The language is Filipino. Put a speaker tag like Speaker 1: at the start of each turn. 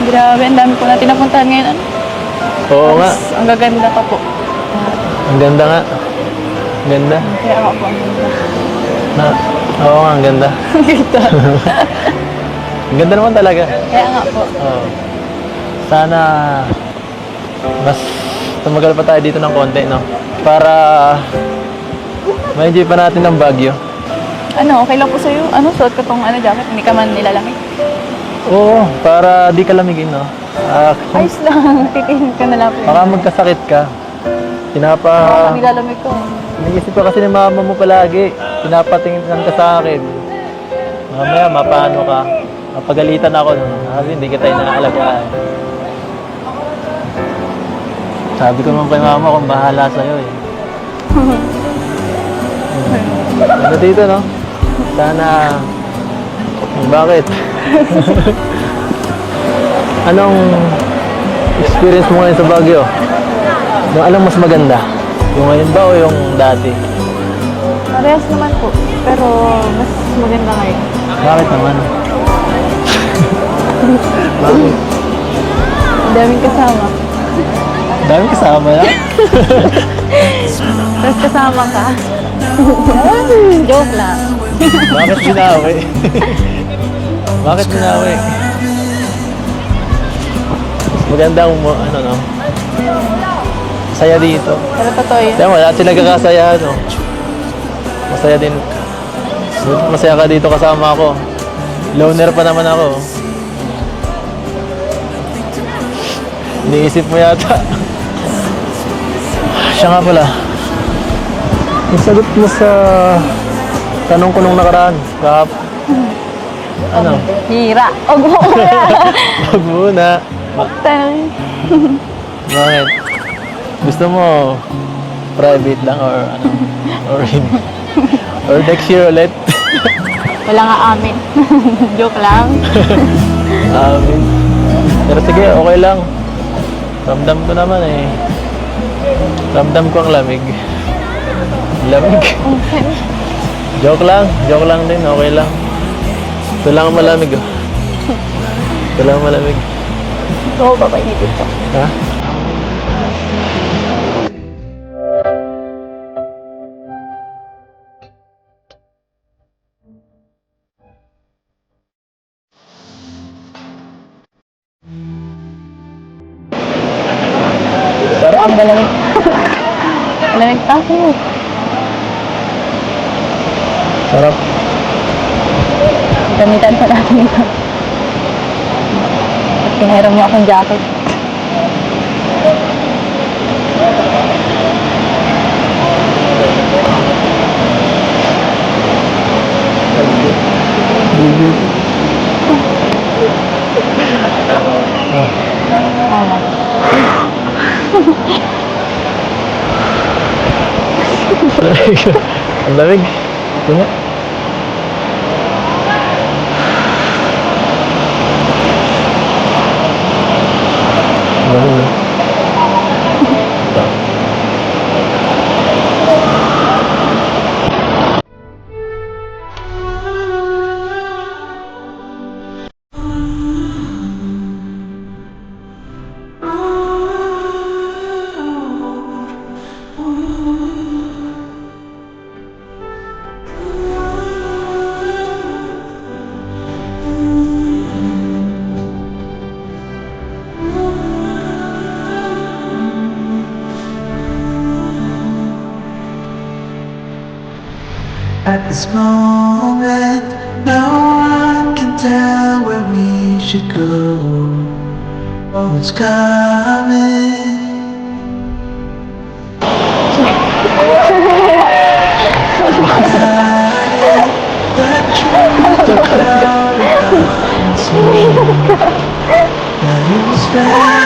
Speaker 1: Grabe, ang dami po natin napuntahan ngayon. Ano?
Speaker 2: Oo nga.
Speaker 1: Mas, ang gaganda pa po.
Speaker 2: Ang ganda nga. Ang ganda.
Speaker 1: Kaya ako po, ang ganda.
Speaker 2: Na, oo nga, ang ganda.
Speaker 1: Ang ganda.
Speaker 2: Ang ganda naman talaga.
Speaker 1: Kaya nga po.
Speaker 2: Oo. Sana mas tumagal pa tayo dito ng konti, no? Para ma-enjoy pa natin ang Baguio.
Speaker 1: Ano, okay lang po sa'yo? Ano, suot ko tong jacket, hindi ka man nilalamig.
Speaker 2: Oo, para di ka lamigin, no?
Speaker 1: Ayos lang, titingin ka na lang po.
Speaker 2: Baka magkasakit ka.
Speaker 1: Baka nilalamig ko.
Speaker 2: Naisip ko kasi ni mama mo palagi. Pinapatingin ka sa akin. Mamaya, mapano ka. Mapagalitan ako nun. Kasi hindi kita inaalagaan. Sabi ko naman kay mama kung bahala sa'yo eh. Ano dito, no? Sana... Bakit? Anong experience mo ngayon sa Baguio? Yung alam mas maganda? Yung ngayon ba o yung dati?
Speaker 1: Parehas naman po, pero mas maganda ngayon.
Speaker 2: Bakit naman? Bakit?
Speaker 1: Ang daming kasama.
Speaker 2: Daming kasama na?
Speaker 1: Tapos kasama ka. Joke lang.
Speaker 2: Bakit binawi? Bakit binawi? Maganda ang ano, no? Saya dito.
Speaker 1: Pero totoo yun.
Speaker 2: Kaya wala sila nagkakasayahan, no? Masaya din. Masaya ka dito kasama ako. Loner pa naman ako. Iniisip mo yata. Siya nga pala. Yung sagot mo sa tanong ko nung nakaraan. Ano?
Speaker 1: Hira. Huwag mo muna.
Speaker 2: Wag muna. Bakit? Gusto mo private lang or ano? Or next year ulit?
Speaker 1: Wala nga amin. Joke lang.
Speaker 2: Pero sige, okay lang. Ramdam ko naman eh. Ramdam ko ang lamig. Lamig.
Speaker 1: Okay.
Speaker 2: Joke lang din, okay lang. Ito lang ang malamig oh. Ito lang ang malamig.
Speaker 1: Oo, papainitin ko.
Speaker 2: Ha?
Speaker 1: Sarap. Ang malamig. Malamig pa ako.
Speaker 2: Sarap.
Speaker 1: Gamitan pa natin ito. At kinahiram mo akong jacket.
Speaker 2: Ang lamig. Ito nga.
Speaker 3: At this moment, no one can tell where we should go or what's coming. The truth about it comes. Now you spend